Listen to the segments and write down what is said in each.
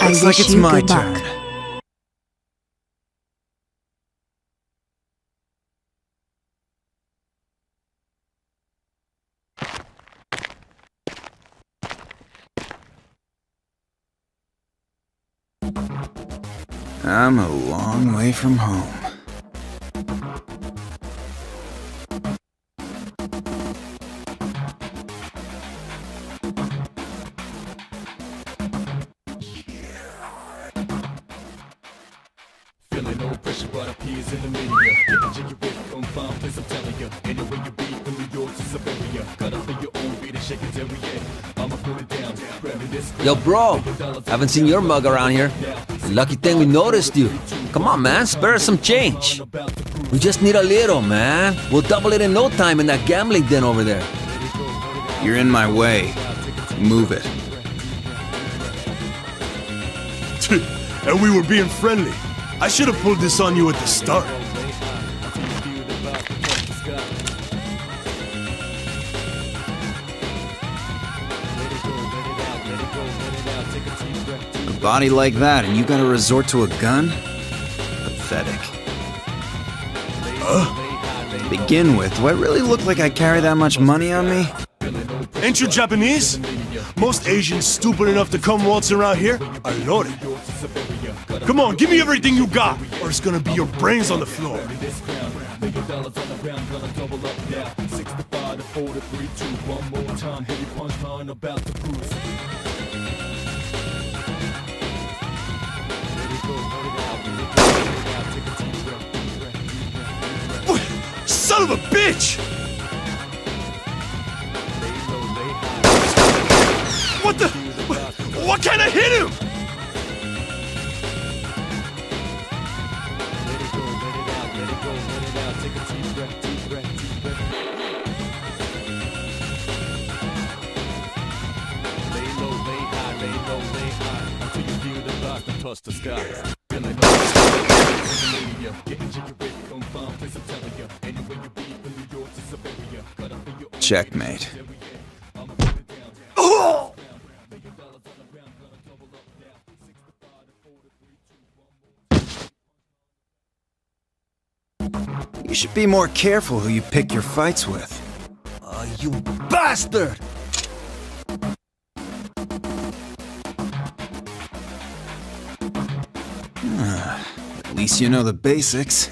Looks like it's my turn. I'm a long way from home. Feeling no pressure, but appears in the media. Getting jiggy with on fine place, I'm telling you. Anyway you be from New York to Siberia. Got up in your own beat and shake it every day. I'ma put it down, grabbing this. Yo, bro, haven't seen your mug around here. Lucky thing we noticed you. Come on, man, spare us some change. We just need a little, man. We'll double it in no time in that gambling den over there. You're in my way. Move it. And we were being friendly. I should have pulled this on you at the start. A body like that and you gotta resort to a gun? Pathetic. To begin with, do I really look like I carry that much money on me? Ain't you Japanese? Most Asians stupid enough to come waltz around here are loaded. Come on, give me everything you got, or it's gonna be your brains on the floor. Son of a bitch! What the? What kind of hit him? Touch the sky. Checkmate. Oh! You should be more careful who you pick your fights with. You bastard! At least you know the basics.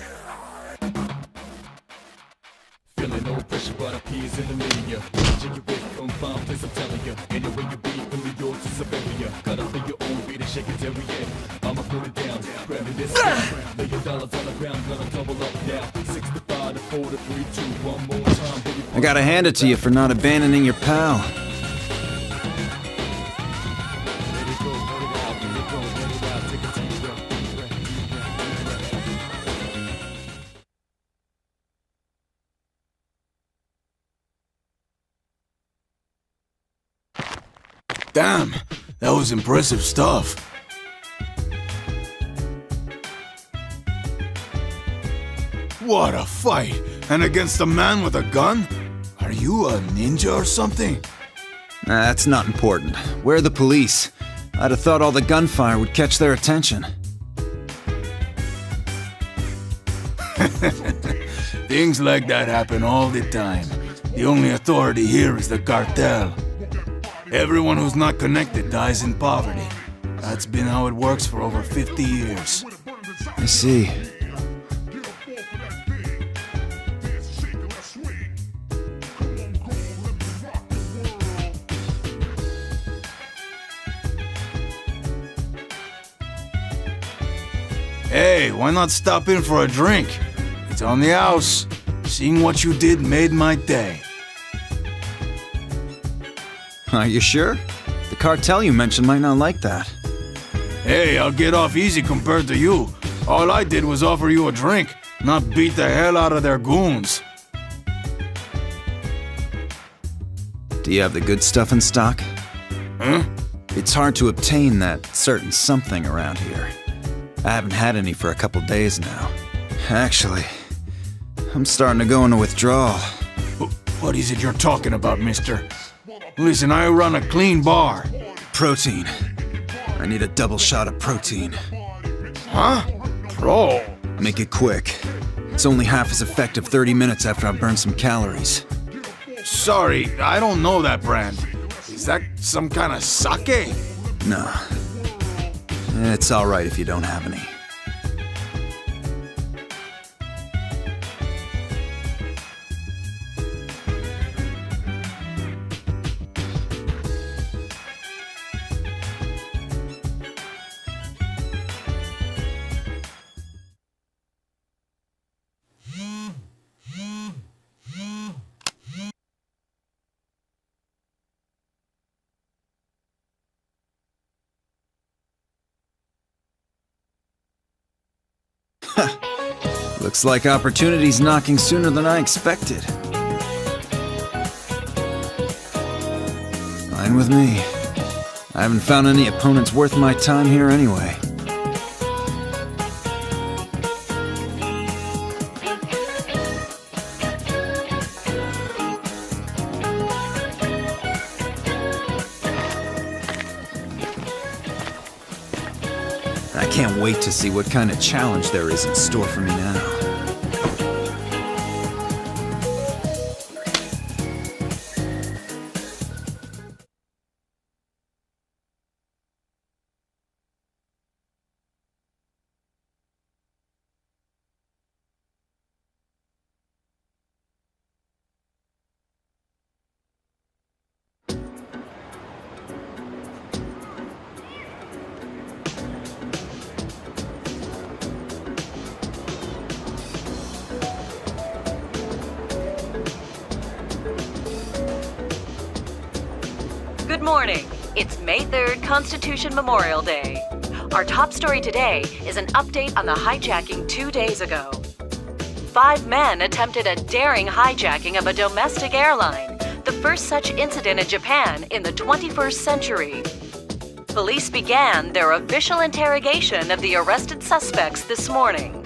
Feeling no pressure, but appears in the media. Jiggy with on fine place, I'm telling you. Anyway you be from New York to Siberia. Got up in your own beat and shake it every day. I'ma put it down, grabbing this. Lay your dollars on the ground, gonna double up now. 65 to 4 to 3, 2, one more time. I gotta hand it to you for not abandoning your pal. Damn, that was impressive stuff. What a fight! And against a man with a gun? Are you a ninja or something? Nah, that's not important. Where are the police? I'd have thought all the gunfire would catch their attention. Things like that happen all the time. The only authority here is the cartel. Everyone who's not connected dies in poverty. That's been how it works for over 50 years. I see. Hey, why not stop in for a drink? It's on the house. Seeing what you did made my day. Are you sure? The cartel you mentioned might not like that. Hey, I'll get off easy compared to you. All I did was offer you a drink, not beat the hell out of their goons. Do you have the good stuff in stock? Huh? It's hard to obtain that certain something around here. I haven't had any for a couple days now. Actually, I'm starting to go into withdrawal. What is it you're talking about, mister? Listen, I run a clean bar. Protein. I need a double shot of protein. Huh? Pro? Make it quick. It's only half as effective 30 minutes after I burn some calories. Sorry, I don't know that brand. Is that some kind of sake? No. It's alright if you don't have any. Looks like opportunity's knocking sooner than I expected. Fine with me. I haven't found any opponents worth my time here anyway. I can't wait to see what kind of challenge there is in store for me now. Good morning. It's May 3rd, Constitution Memorial Day. Our top story today is an update on the hijacking 2 days ago. 5 men attempted a daring hijacking of a domestic airline, the first such incident in Japan in the 21st century. Police began their official interrogation of the arrested suspects this morning.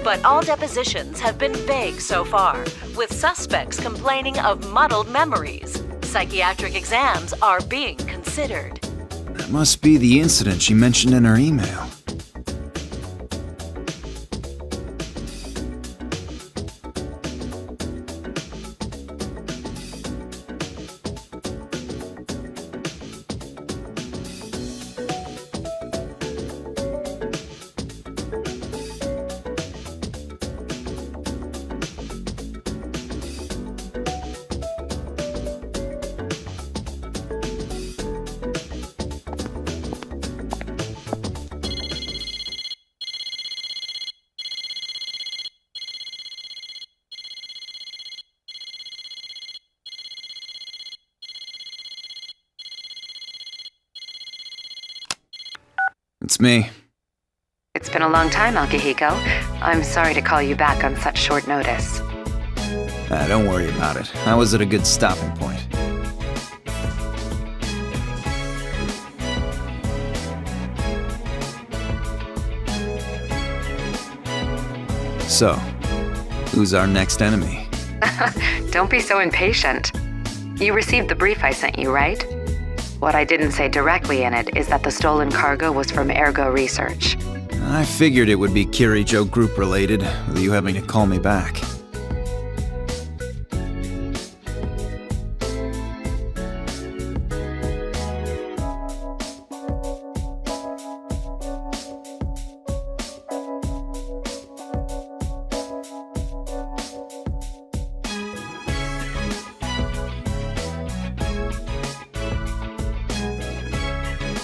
But all depositions have been vague so far, with suspects complaining of muddled memories. Psychiatric exams are being considered. That must be the incident she mentioned in her email. It's me. It's been a long time, Akihiko. I'm sorry to call you back on such short notice. Don't worry about it. I was at a good stopping point. So, who's our next enemy? Don't be so impatient. You received the brief I sent you, right? What I didn't say directly in it is that the stolen cargo was from Ergo Research. I figured it would be Kirijo Group related, with you having to call me back.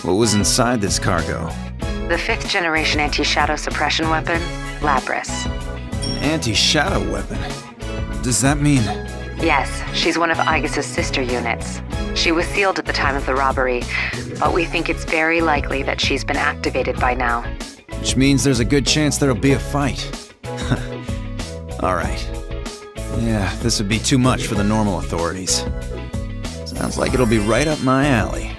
What was inside this cargo? The 5th generation anti-shadow suppression weapon, Lapras. An anti-shadow weapon? Does that mean... Yes, she's one of Aegis's sister units. She was sealed at the time of the robbery, but we think it's very likely that she's been activated by now. Which means there's a good chance there'll be a fight. Alright. Yeah, this would be too much for the normal authorities. Sounds like it'll be right up my alley.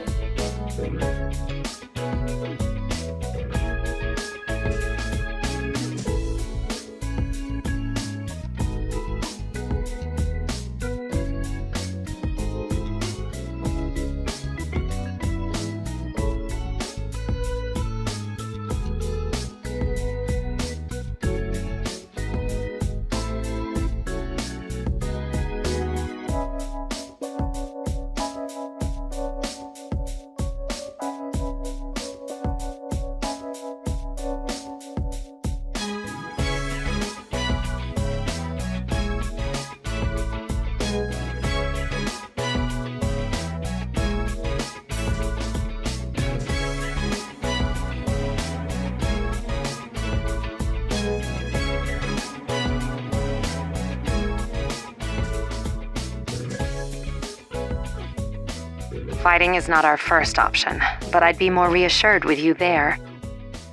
Fighting is not our first option, but I'd be more reassured with you there.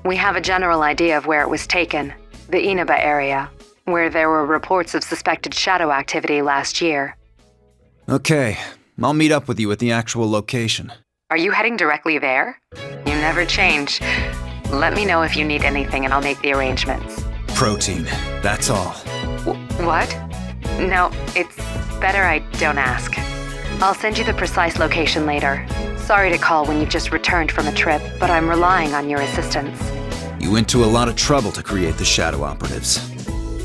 We have a general idea of where it was taken, the Inaba area, where there were reports of suspected shadow activity last year. Okay, I'll meet up with you at the actual location. Are you heading directly there? You never change. Let me know if you need anything and I'll make the arrangements. Protein, that's all. What? No, it's better I don't ask. I'll send you the precise location later. Sorry to call when you've just returned from a trip, but I'm relying on your assistance. You went to a lot of trouble to create the shadow operatives.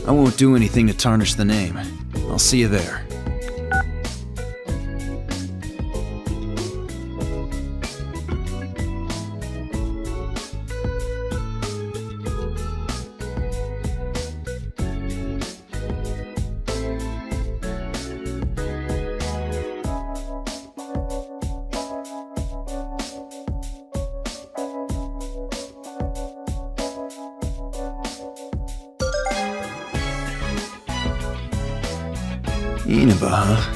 I won't do anything to tarnish the name. I'll see you there. Inaba, huh?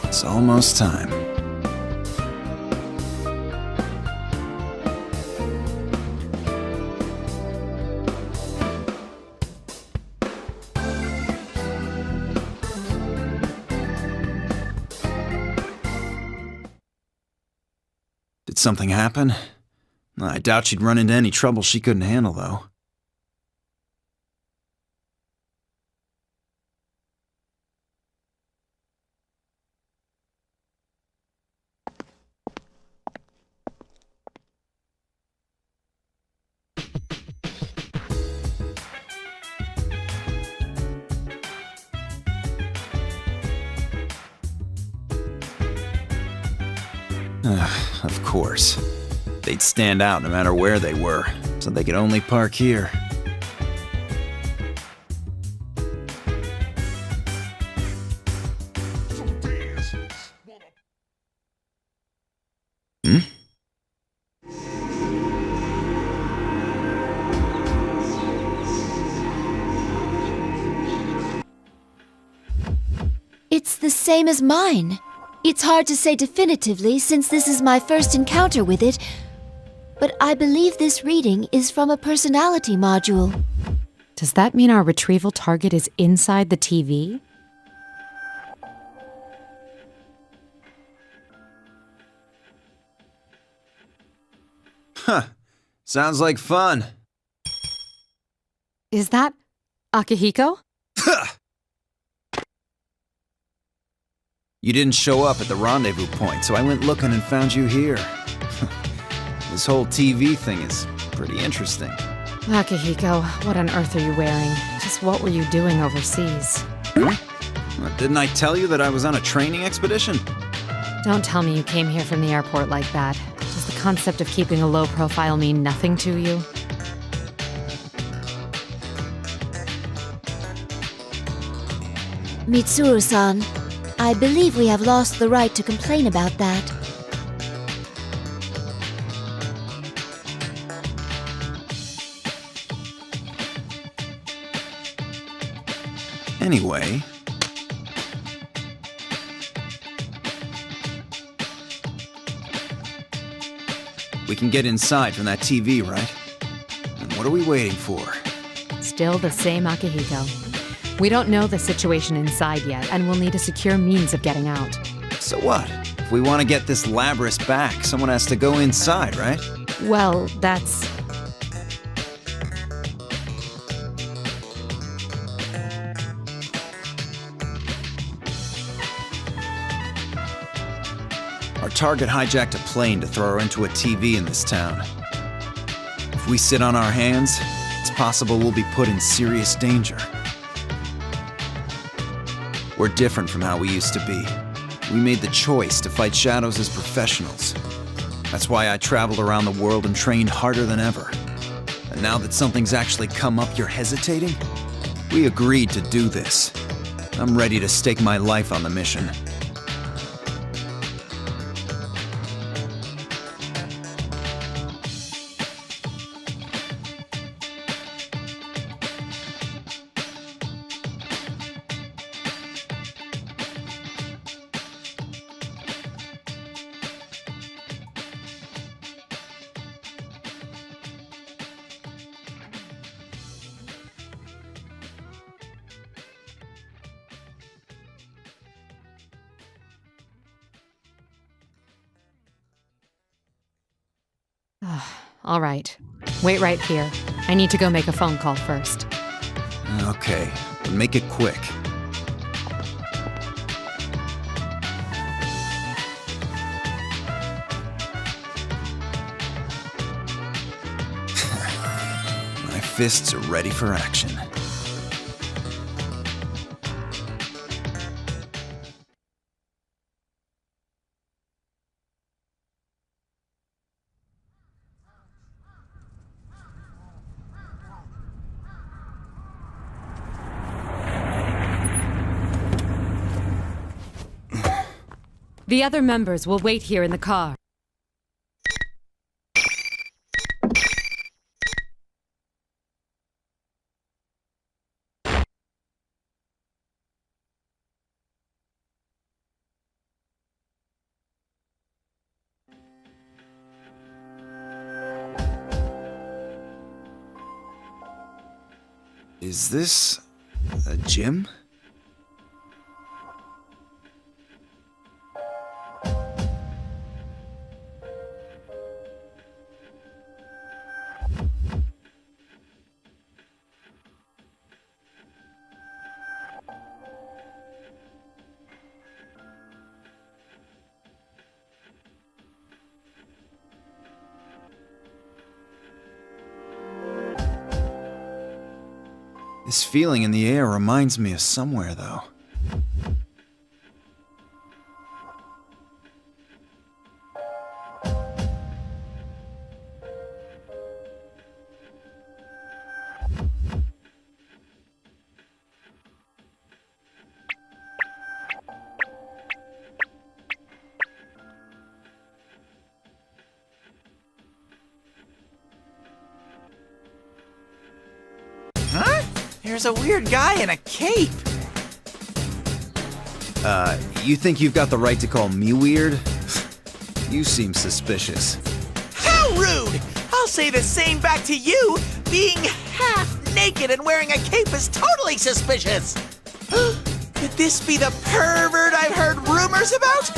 It's almost time. Did something happen? I doubt she'd run into any trouble she couldn't handle, though. Of course. They'd stand out no matter where they were, so they could only park here. Hmm? It's the same as mine. It's hard to say definitively since this is my first encounter with it, but I believe this reading is from a personality module. Does that mean our retrieval target is inside the TV? Huh. Sounds like fun. Is that Akihiko? You didn't show up at the rendezvous point, so I went looking and found you here. This whole TV thing is pretty interesting. Akihiko, what on earth are you wearing? Just what were you doing overseas? Didn't I tell you that I was on a training expedition? Don't tell me you came here from the airport like that. Does the concept of keeping a low profile mean nothing to you? Mitsuru-san, I believe we have lost the right to complain about that. Anyway... we can get inside from that TV, right? And what are we waiting for? Still the same Akihiko. We don't know the situation inside yet, and we'll need a secure means of getting out. So what? If we want to get this Labrys back, someone has to go inside, right? Well, that's... Our target hijacked a plane to throw her into a TV in this town. If we sit on our hands, it's possible we'll be put in serious danger. We're different from how we used to be. We made the choice to fight shadows as professionals. That's why I traveled around the world and trained harder than ever. And now that something's actually come up, you're hesitating? We agreed to do this. I'm ready to stake my life on the mission. All right. Wait right here. I need to go make a phone call first. Okay, but make it quick. My fists are ready for action. The other members will wait here in the car. Is this a gym? This feeling in the air reminds me of somewhere, though. There's a weird guy in a cape. You think you've got the right to call me weird? You seem suspicious. How rude! I'll say the same back to you. Being half naked and wearing a cape is totally suspicious. Could this be the pervert I've heard rumors about?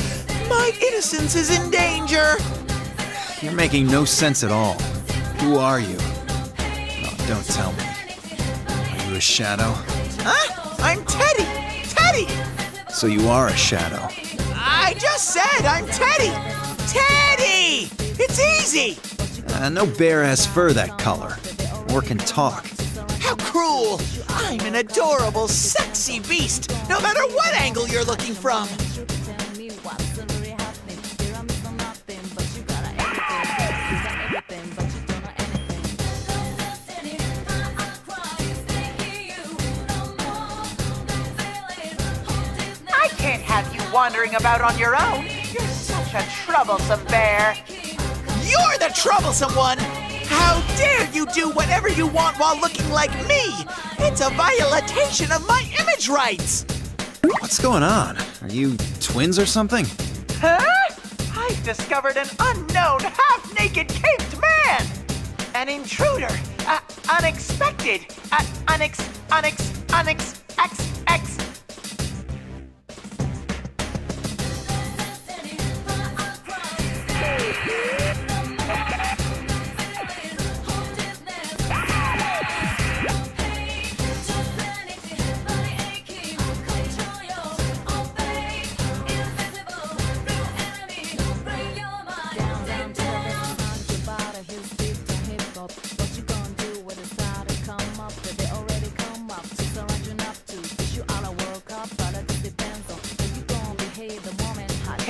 My innocence is in danger. You're making no sense at all. Who are you? Oh, don't tell me. Are you a shadow? Huh? I'm Teddy! Teddy! So you are a shadow. I just said I'm Teddy! Teddy! It's easy! No bear has fur that color, or can talk. How cruel! I'm an adorable, sexy beast, no matter what angle you're looking from. I can't have you wandering about on your own. You're such a troublesome bear. You're the troublesome one! How dare you do whatever you want while looking like me? It's a violation of my image rights! What's going on? Are you twins or something? Huh? I've discovered an unknown, half-naked caped man! An intruder! Unexpected! X.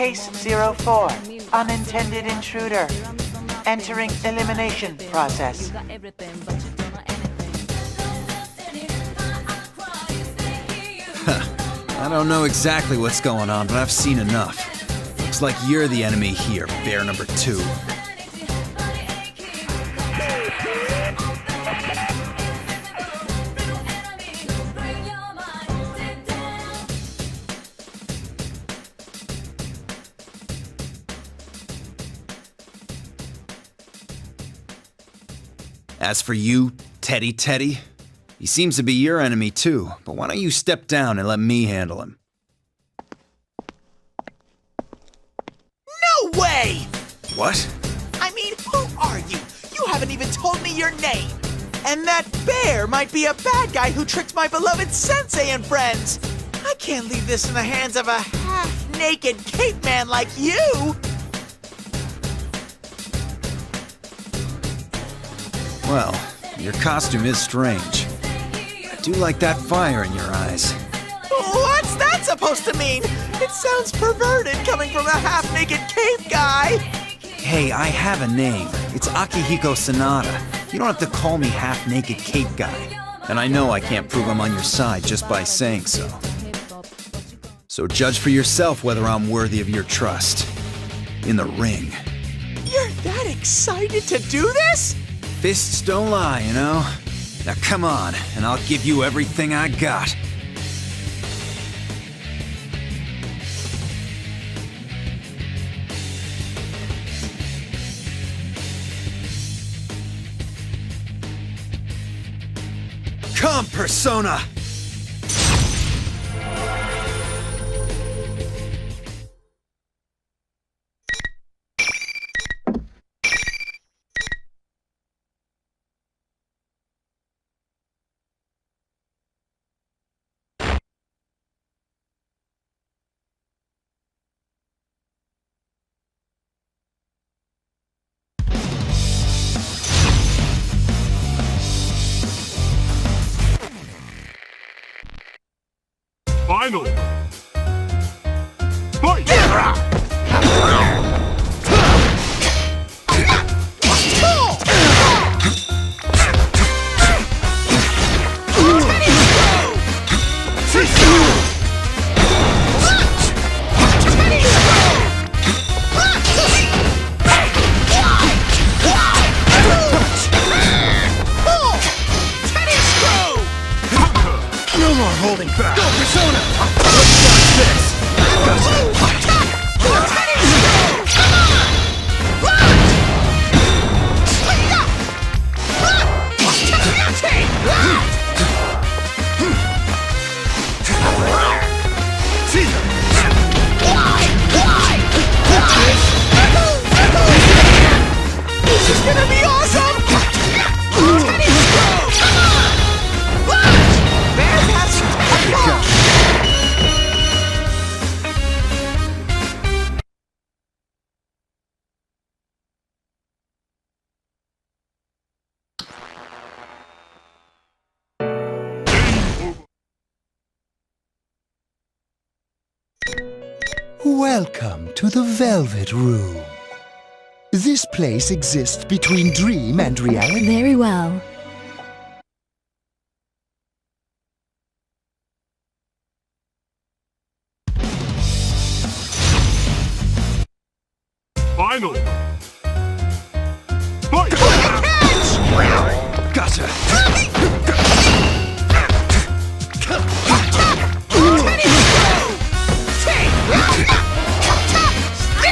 Case 04, unintended intruder. Entering elimination process. I don't know exactly what's going on, but I've seen enough. Looks like you're the enemy here, bear number 2. As for you, Teddy, he seems to be your enemy too, but why don't you step down and let me handle him? No way! What? I mean, who are you? You haven't even told me your name. And that bear might be a bad guy who tricked my beloved sensei and friends. I can't leave this in the hands of a half-naked caveman like you. Well, your costume is strange. I do like that fire in your eyes. What's that supposed to mean? It sounds perverted coming from a half-naked cave guy. Hey, I have a name. It's Akihiko Sanada. You don't have to call me half-naked cape guy. And I know I can't prove I'm on your side just by saying so. So judge for yourself whether I'm worthy of your trust. In the ring. You're that excited to do this? Fists don't lie, you know? Now come on, and I'll give you everything I got. Come, Persona! Final! Fight! No more holding back! Go, Persona! What's this? This is gonna be awesome! Welcome to the Velvet Room. This place exists between dream and reality. Very well. Final! Fight! Gotcha!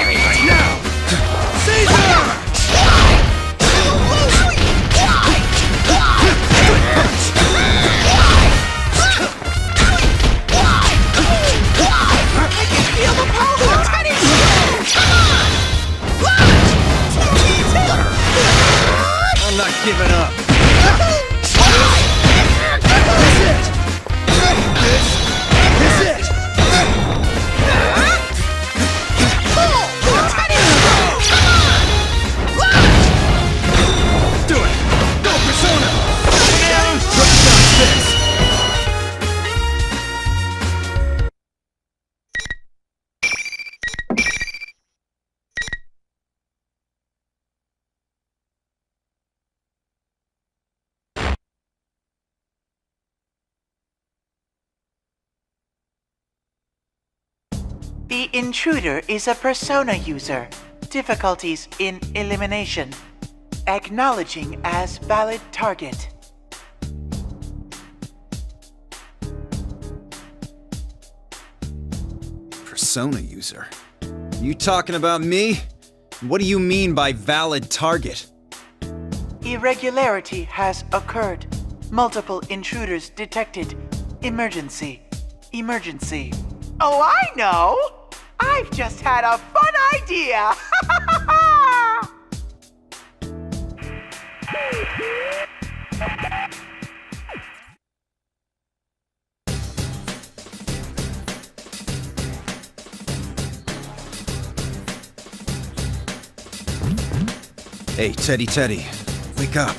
Right now! I'm not giving up. This is it! Do it! Go, Persona! Down! What's this? The intruder is a persona user. Difficulties in elimination. Acknowledging as valid target. Persona user? You talking about me? What do you mean by valid target? Irregularity has occurred. Multiple intruders detected. Emergency. Emergency. Oh, I know! I've just had a fun idea! Hey, Teddy, wake up.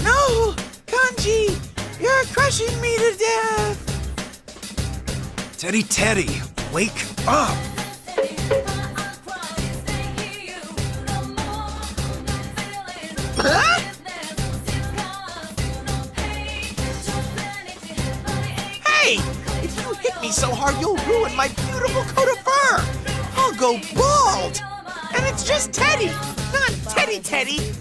No! Kanji! You're crushing me to death! Teddy, wake up! Huh? Hey! If you hit me so hard, you'll ruin my beautiful coat of fur! I'll go bald! And it's just Teddy, not Teddy!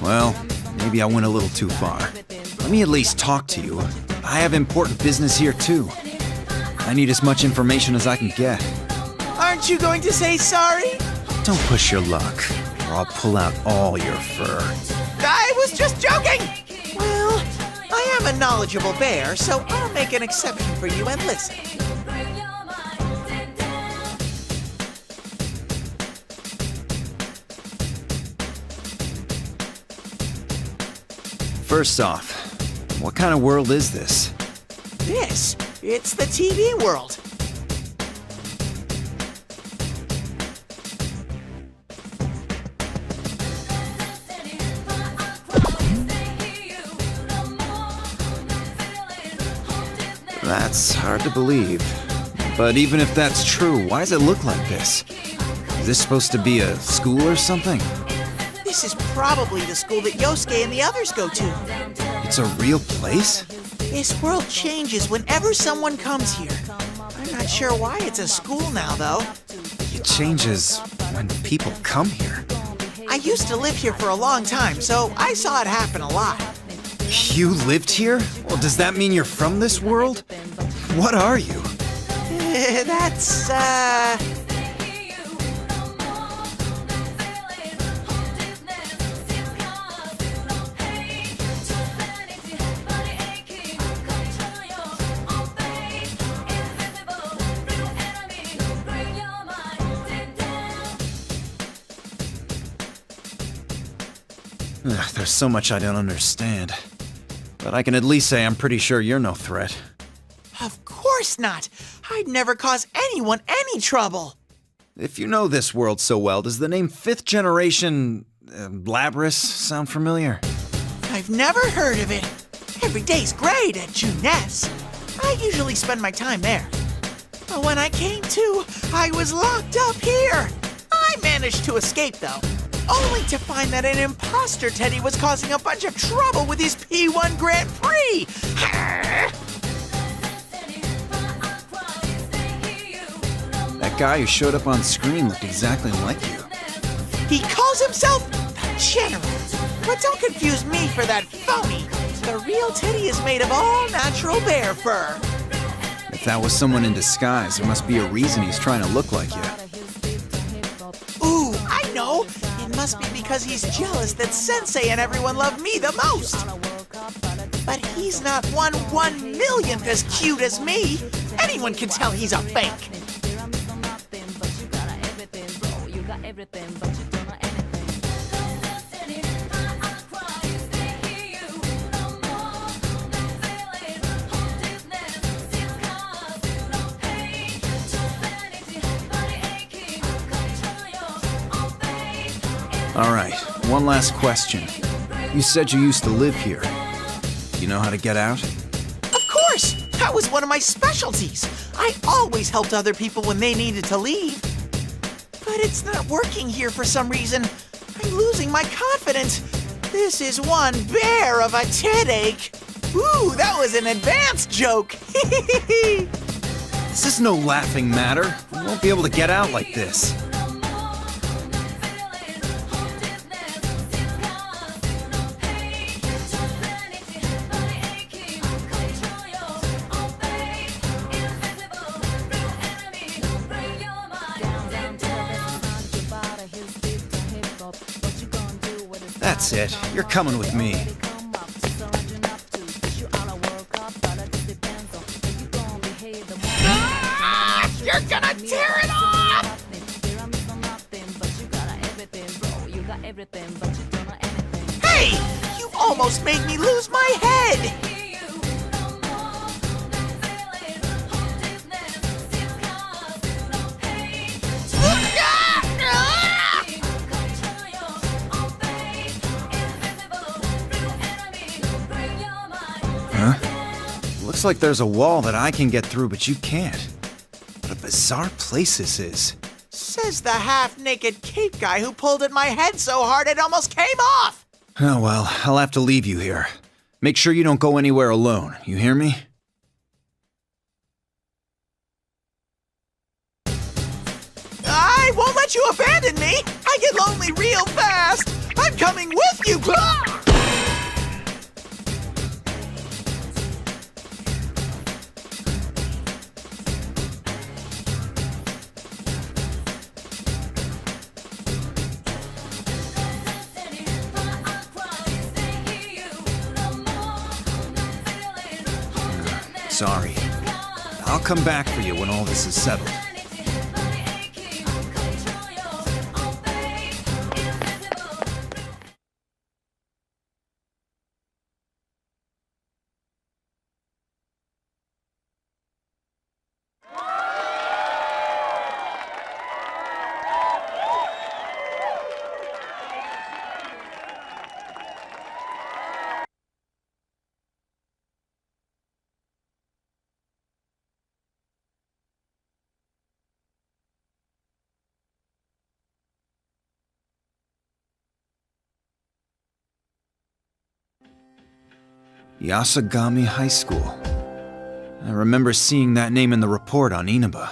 Well, maybe I went a little too far. Let me at least talk to you. I have important business here, too. I need as much information as I can get. Aren't you going to say sorry? Don't push your luck, or I'll pull out all your fur. I was just joking! Well, I am a knowledgeable bear, so I'll make an exception for you and listen. First off, what kind of world is this? It's the TV world. That's hard to believe. But even if that's true, why does it look like this? Is this supposed to be a school or something? This is probably the school that Yosuke and the others go to. It's a real place? This world changes whenever someone comes here. I'm not sure why it's a school now, though. It changes when people come here. I used to live here for a long time, so I saw it happen a lot. You lived here? Well, does that mean you're from this world? What are you? That's, Ugh, there's so much I don't understand. But I can at least say I'm pretty sure you're no threat. Of course not! I'd never cause anyone any trouble! If you know this world so well, does the name 5th Generation Labrys sound familiar? I've never heard of it. Every day's great at Juness. I usually spend my time there. But when I came to, I was locked up here. I managed to escape, though. Only to find that an imposter Teddy was causing a bunch of trouble with his P1 Grand Prix! That guy who showed up on screen looked exactly like you. He calls himself the General. But don't confuse me for that phony. The real Teddy is made of all natural bear fur. If that was someone in disguise, there must be a reason he's trying to look like you. Ooh, I know! It must be because he's jealous that Sensei and everyone love me the most! But he's not 1/1,000,000th as cute as me! Anyone can tell he's a fake! All right, one last question. You said you used to live here. Do you know how to get out? Of course! That was one of my specialties! I always helped other people when they needed to leave. But but it's not working here for some reason. I'm losing my confidence. This is one bear of a headache. Ooh, that was an advanced joke. This is no laughing matter. We won't be able to get out like this. That's it. You're coming with me. You're gonna tear it off! Hey! You almost made me lose my head! Looks like there's a wall that I can get through, but you can't. What a bizarre place this is. Says the half-naked cape guy who pulled at my head so hard it almost came off! Oh well, I'll have to leave you here. Make sure you don't go anywhere alone, you hear me? I won't let you abandon me! I get lonely real fast! I'm coming with you! Sorry. I'll come back for you when all this is settled. Yasagami High School. I remember seeing that name in the report on Inaba.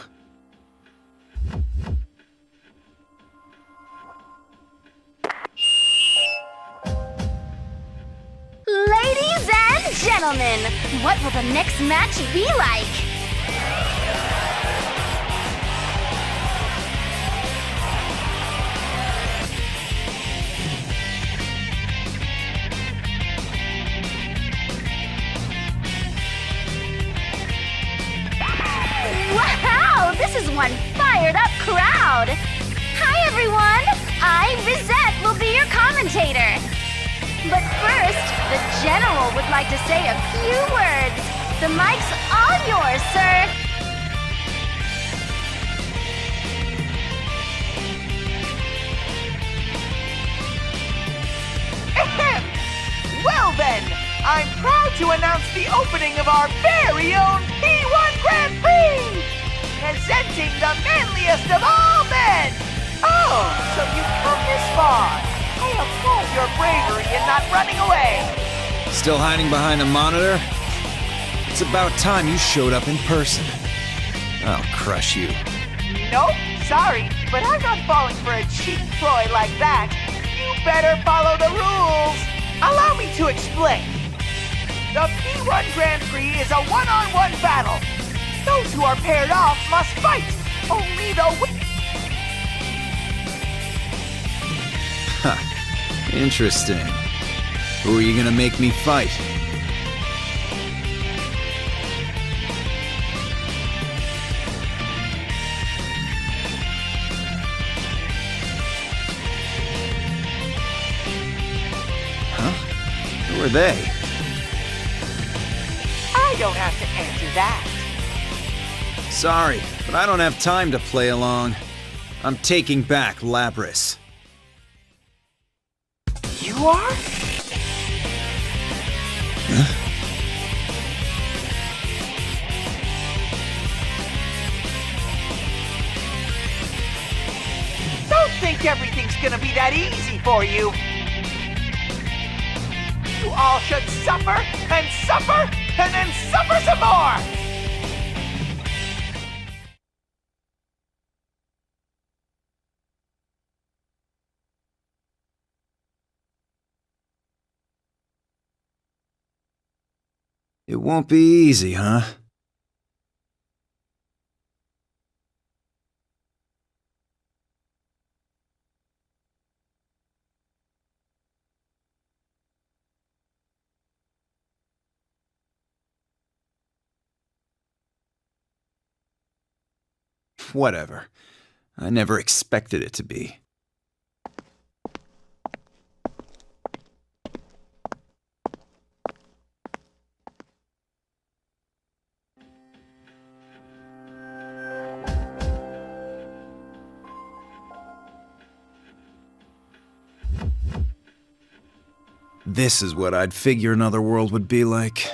Ladies and gentlemen, what will the next match be like? Wow, this is one fired up crowd! Hi everyone, I, Bizette, will be your commentator. But first, the General would like to say a few words. The mic's all yours, sir. Well then, I'm proud to announce the opening of our very own P1 Grand Prix! Presenting the manliest of all men! Oh, so you've come this far. I applaud your bravery in not running away. Still hiding behind a monitor? It's about time you showed up in person. I'll crush you. Nope, sorry, but I'm not falling for a cheap ploy like that. You better follow the rules. Allow me to explain. The P1 Grand Prix is a one-on-one battle. Those who are paired off must fight. Only the Interesting. Who are you gonna make me fight? Huh? Who are they? I don't have to answer that. Sorry, but I don't have time to play along. I'm taking back Labris. You are? think everything's gonna be that easy for you. You all should suffer, and suffer, and then suffer some more! It won't be easy, huh? Whatever. I never expected it to be. This is what I'd figure another world would be like.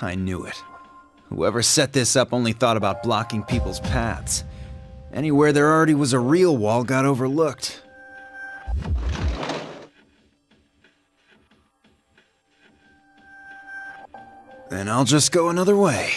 I knew it. Whoever set this up only thought about blocking people's paths. Anywhere there already was a real wall got overlooked. Then I'll just go another way.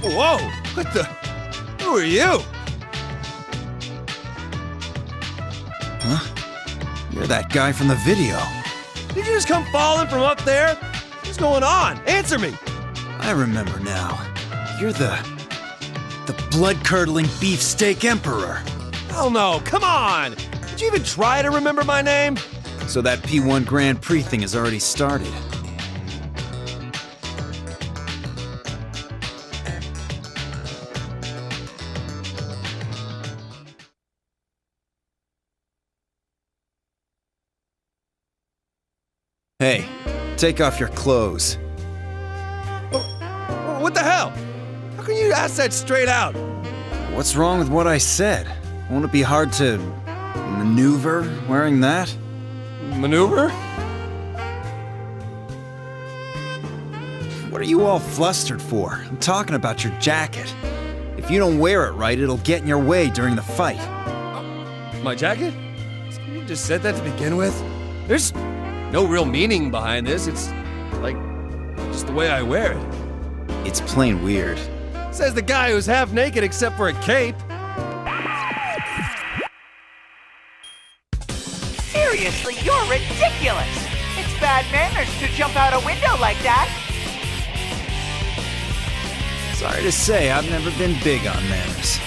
Whoa! What the? Who are you? Huh? You're that guy from the video. Did you just come falling from up there? What's going on? Answer me! I remember now. You're the blood-curdling beefsteak emperor. Hell no, come on! Did you even try to remember my name? So that P1 Grand Prix thing has already started. Hey, take off your clothes. What the hell? How can you ask that straight out? What's wrong with what I said? Won't it be hard to maneuver wearing that? Maneuver? What are you all flustered for? I'm talking about your jacket. If you don't wear it right, it'll get in your way during the fight. My jacket? You just said that to begin with? There's no real meaning behind this. It's like just the way I wear it. It's plain weird. Says the guy who's half naked except for a cape. Seriously, you're ridiculous! It's bad manners to jump out a window like that! Sorry to say, I've never been big on manners.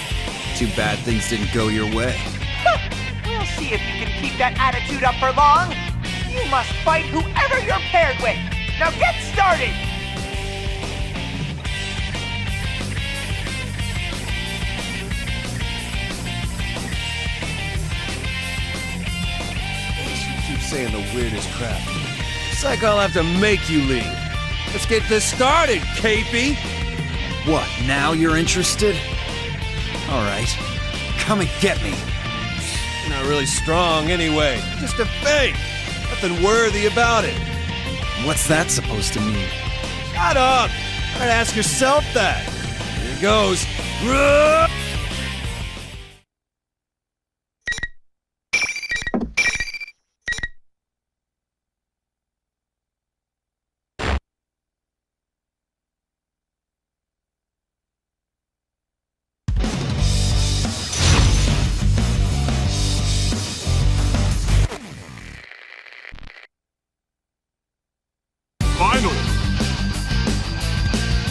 Too bad things didn't go your way. We'll see if you can keep that attitude up for long! You must fight whoever you're paired with! Now get started! You keep saying the weirdest crap. It's like I'll have to make you leave. Let's get this started, Capey! What, now you're interested? Alright, come and get me. You're not really strong anyway. Just a fake. Nothing worthy about it. What's that supposed to mean? Shut up! Try to ask yourself that. Here goes.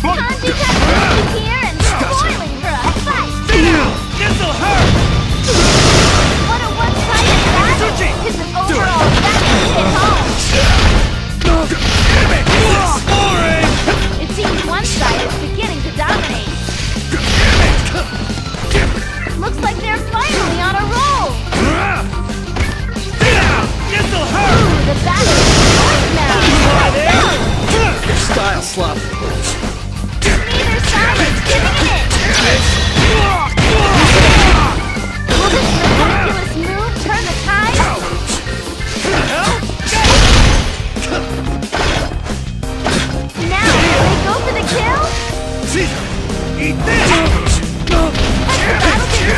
Kanji here and spoiling for a fight! This'll hurt! What a one-sided battle! Is an overall battle hit home! It seems one side is beginning to dominate. Looks like they're finally on a roll! This'll hurt! The battle is close now! Your style sloppy. Neither side is giving in! Will this miraculous move turn the tide? Now, will they go for the kill? Caesar, eat this! Has the battle been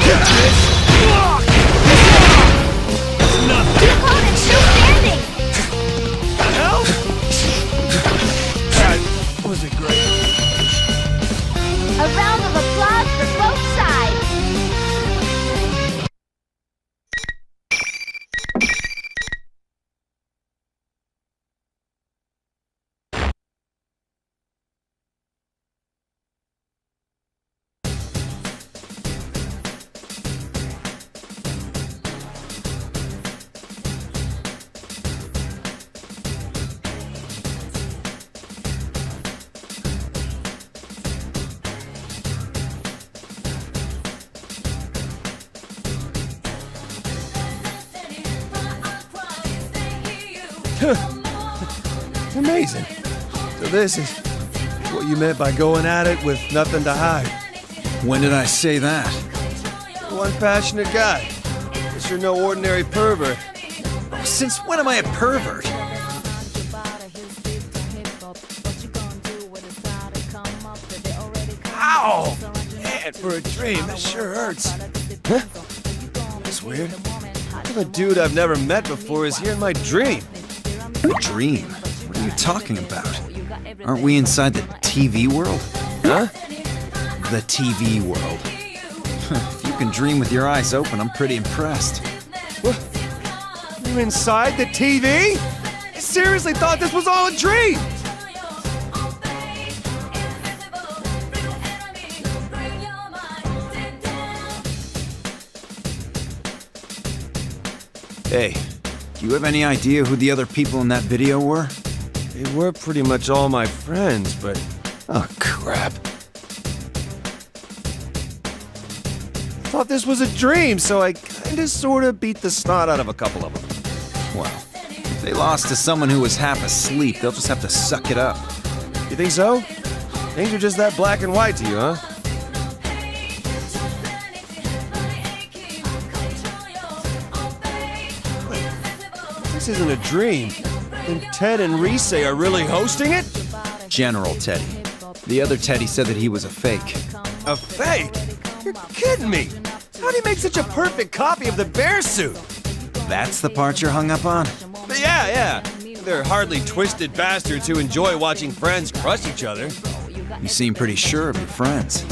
decided? The opponent's still standing! Hell? That wasn't great. A round of applause for both sides! It's amazing. So this is what you meant by going at it with nothing to hide. When did I say that? One passionate guy. Guess you're no ordinary pervert. Since when am I a pervert? Ow! Man, for a dream, that sure hurts. Huh? That's weird. The dude I've never met before is here in my dream. Dream? What are you talking about? Aren't we inside the TV world? Huh? The TV world. If you can dream with your eyes open, I'm pretty impressed. What? You're inside the TV? I seriously thought this was all a dream! Hey, do you have any idea who the other people in that video were? They were pretty much all my friends, but... Oh, crap. Thought this was a dream, so I kinda sorta beat the snot out of a couple of them. Well, if they lost to someone who was half asleep, they'll just have to suck it up. You think so? Things are just that black and white to you, huh? This isn't a dream. Then Ted and Reese are really hosting it? General Teddy. The other Teddy said that he was a fake. A fake? You're kidding me! How'd he make such a perfect copy of the bear suit? That's the part you're hung up on? Yeah. They're hardly twisted bastards who enjoy watching friends crush each other. You seem pretty sure of your friends.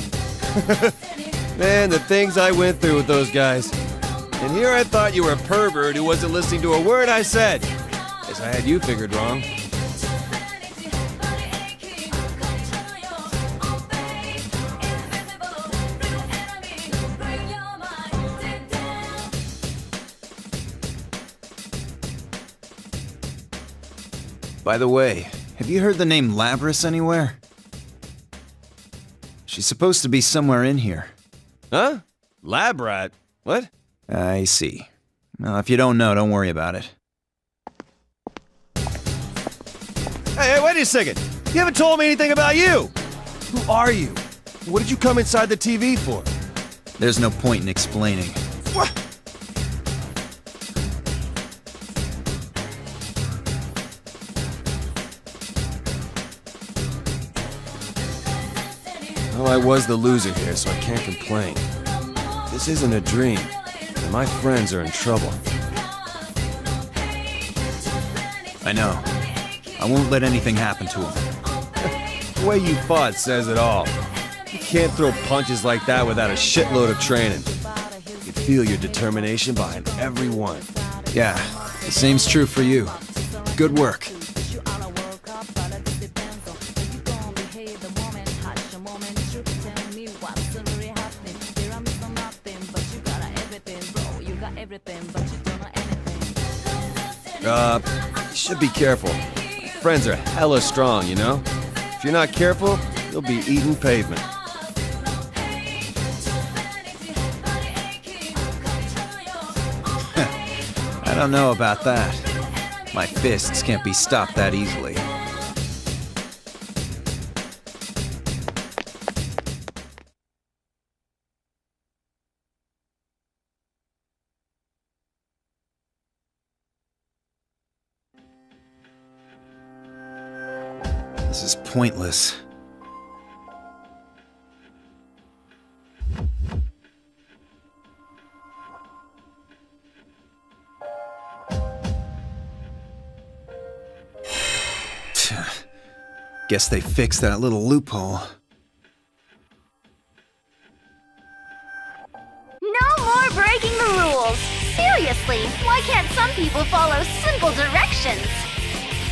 Man, the things I went through with those guys. And here I thought you were a pervert who wasn't listening to a word I said. Guess I had you figured wrong. By the way, have you heard the name Labris anywhere? She's supposed to be somewhere in here. Huh? Lab rat? What? I see. Well, if you don't know, don't worry about it. Hey, wait a second! You haven't told me anything about you! Who are you? What did you come inside the TV for? There's no point in explaining. What? Well, I was the loser here, so I can't complain. This isn't a dream, and my friends are in trouble. I know. I won't let anything happen to him. The way you fought says it all. You can't throw punches like that without a shitload of training. You can feel your determination behind every one. Yeah, the same's true for you. Good work. You should be careful. Friends are hella strong, you know? If you're not careful, you'll be eating pavement. I don't know about that. My fists can't be stopped that easily. This is pointless. Guess they fixed that little loophole. No more breaking the rules. Seriously, why can't some people follow simple directions?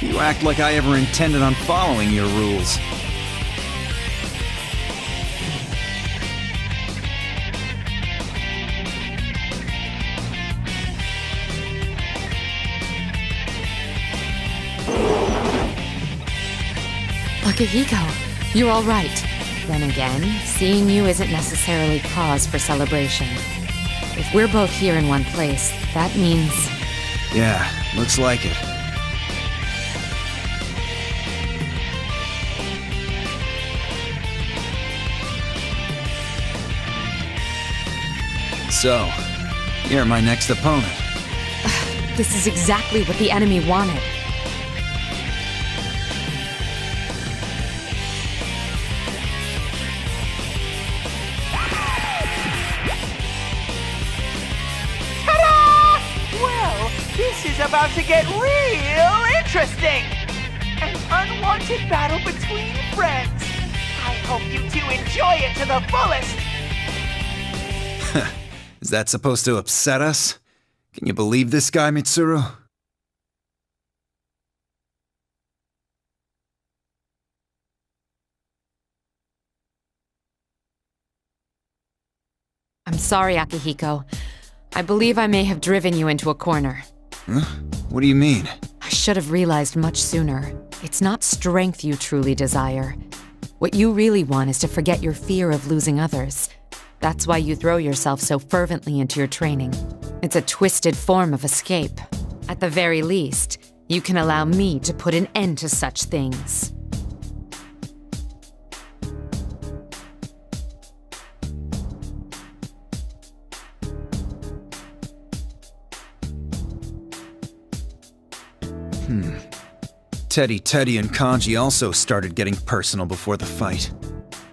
You act like I ever intended on following your rules. Akihiko, you're all right. Then again, seeing you isn't necessarily cause for celebration. If we're both here in one place, that means... Yeah, looks like it. So, you're my next opponent. This is exactly what the enemy wanted. This is about to get real interesting! An unwanted battle between friends. I hope you two enjoy it to the fullest! Is that supposed to upset us? Can you believe this guy, Mitsuru? I'm sorry, Akihiko. I believe I may have driven you into a corner. Huh? What do you mean? I should have realized much sooner. It's not strength you truly desire. What you really want is to forget your fear of losing others. That's why you throw yourself so fervently into your training. It's a twisted form of escape. At the very least, you can allow me to put an end to such things. Teddy and Kanji also started getting personal before the fight.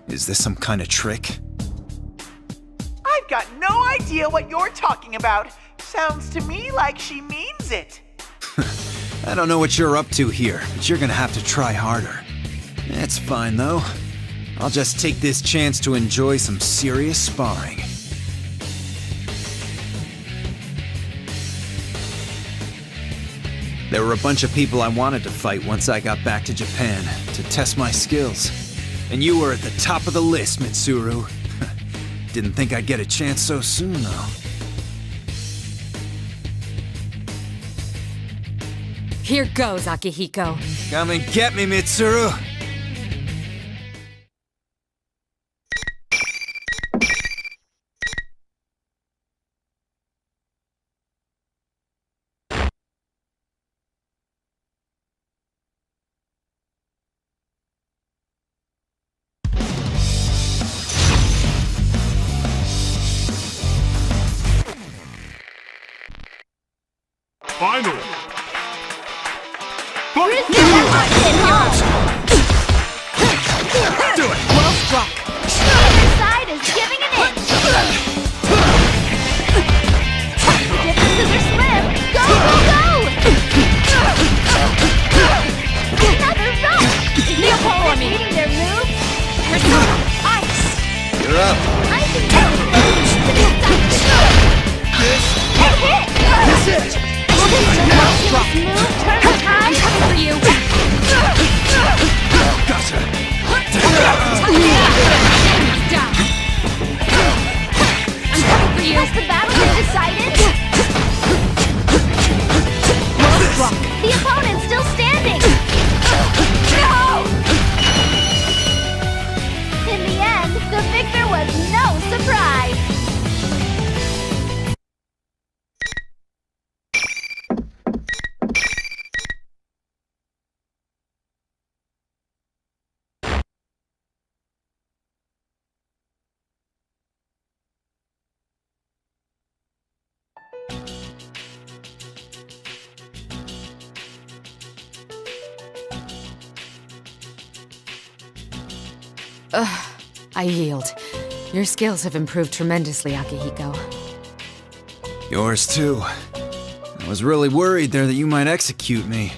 Is this some kind of trick? I've got no idea what you're talking about. Sounds to me like she means it. I don't know what you're up to here, but you're gonna have to try harder. It's fine, though. I'll just take this chance to enjoy some serious sparring. There were a bunch of people I wanted to fight once I got back to Japan, to test my skills. And you were at the top of the list, Mitsuru. Didn't think I'd get a chance so soon, though. Here goes, Akihiko. Come and get me, Mitsuru! Finally! Do it! Well struck! Neither side is giving an inch! Differences are slim! Go, go, go! Another rush! Is the opponent reading their move? Persona! Ice! You're up! I think that's a hit! That's it! Well struck! Move, turn the tide! I'm coming for you! I yield. Your skills have improved tremendously, Akihiko. Yours too. I was really worried there that you might execute me.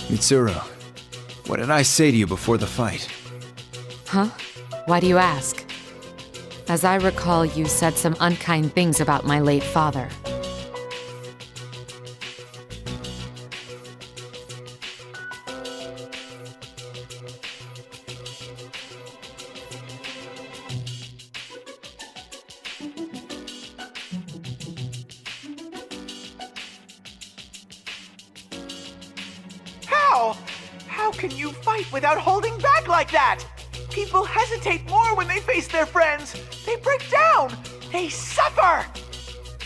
Mitsuru, what did I say to you before the fight? Huh? Why do you ask? As I recall, you said some unkind things about my late father. How can you fight without holding back like that? People hesitate more when they face their friends. They break down. They suffer.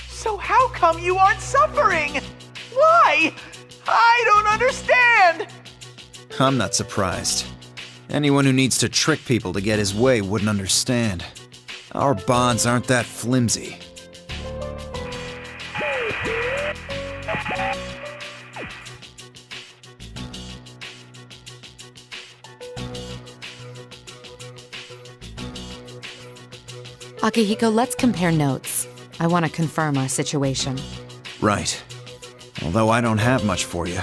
So how come you aren't suffering? Why? I don't understand. I'm not surprised. Anyone who needs to trick people to get his way wouldn't understand. Our bonds aren't that flimsy. Akihiko, let's compare notes. I want to confirm our situation. Right. Although I don't have much for you.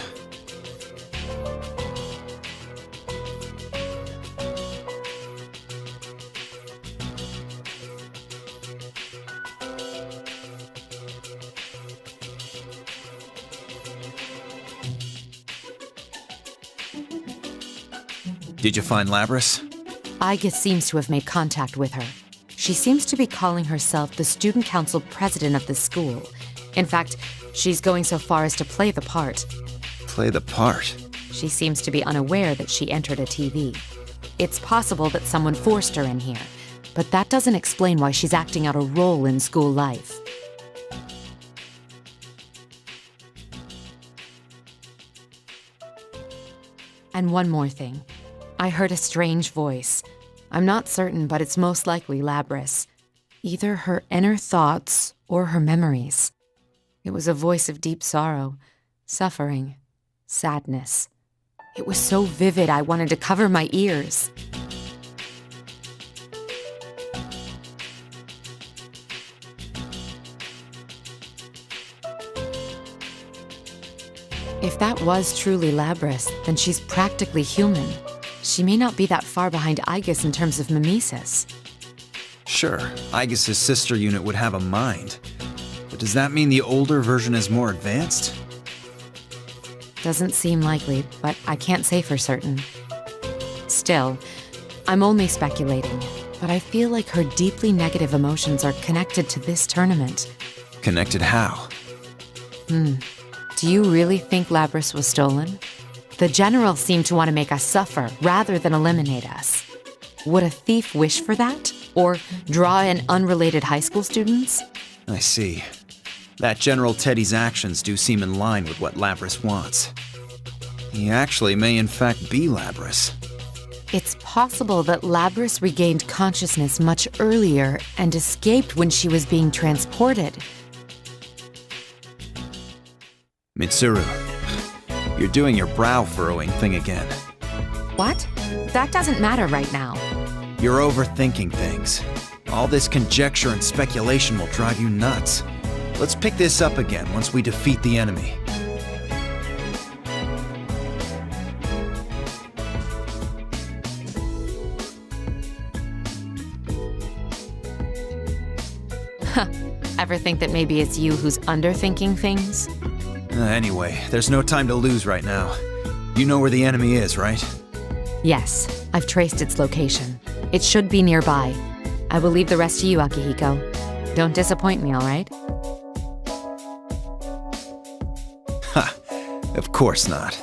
Did you find Labris? Igus seems to have made contact with her. She seems to be calling herself the student council president of the school. In fact, she's going so far as to play the part. Play the part? She seems to be unaware that she entered a TV. It's possible that someone forced her in here, but that doesn't explain why she's acting out a role in school life. And one more thing. I heard a strange voice. I'm not certain, but it's most likely Labris. Either her inner thoughts or her memories. It was a voice of deep sorrow, suffering, sadness. It was so vivid I wanted to cover my ears. If that was truly Labris, then she's practically human. She may not be that far behind Igus in terms of mimesis. Sure, Igus' sister unit would have a mind. But does that mean the older version is more advanced? Doesn't seem likely, but I can't say for certain. Still, I'm only speculating, but I feel like her deeply negative emotions are connected to this tournament. Connected how? Do you really think Labris was stolen? The general seemed to want to make us suffer rather than eliminate us. Would a thief wish for that? Or draw in unrelated high school students? I see. That General Teddy's actions do seem in line with what Labris wants. He actually may in fact be Labris. It's possible that Labris regained consciousness much earlier and escaped when she was being transported. Mitsuru, you're doing your brow furrowing thing again. What? That doesn't matter right now. You're overthinking things. All this conjecture and speculation will drive you nuts. Let's pick this up again once we defeat the enemy. Ever think that maybe it's you who's underthinking things? Anyway, there's no time to lose right now. You know where the enemy is, right? Yes, I've traced its location. It should be nearby. I will leave the rest to you, Akihiko. Don't disappoint me, all right? Ha! Of course not.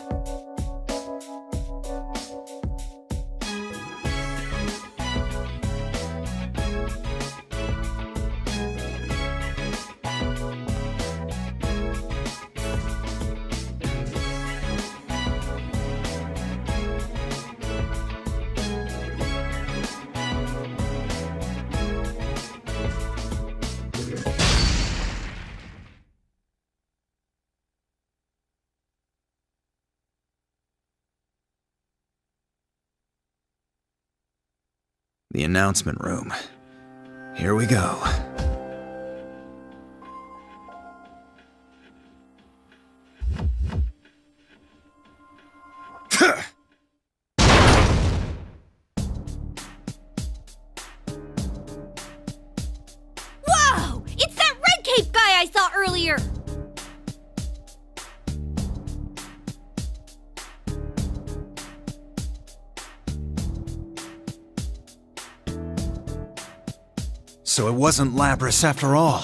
The announcement room. Here we go. Whoa! It's that red cape guy I saw earlier! So it wasn't Lapras after all.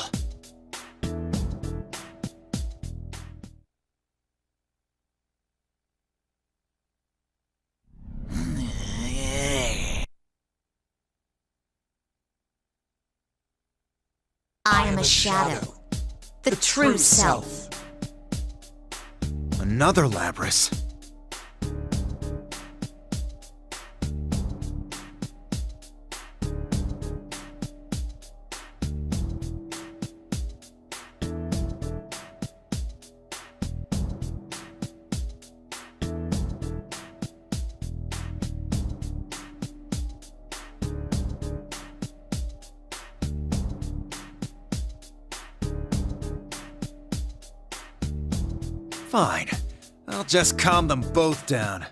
I am a shadow. The true self. Another Lapras. Fine. I'll just calm them both down.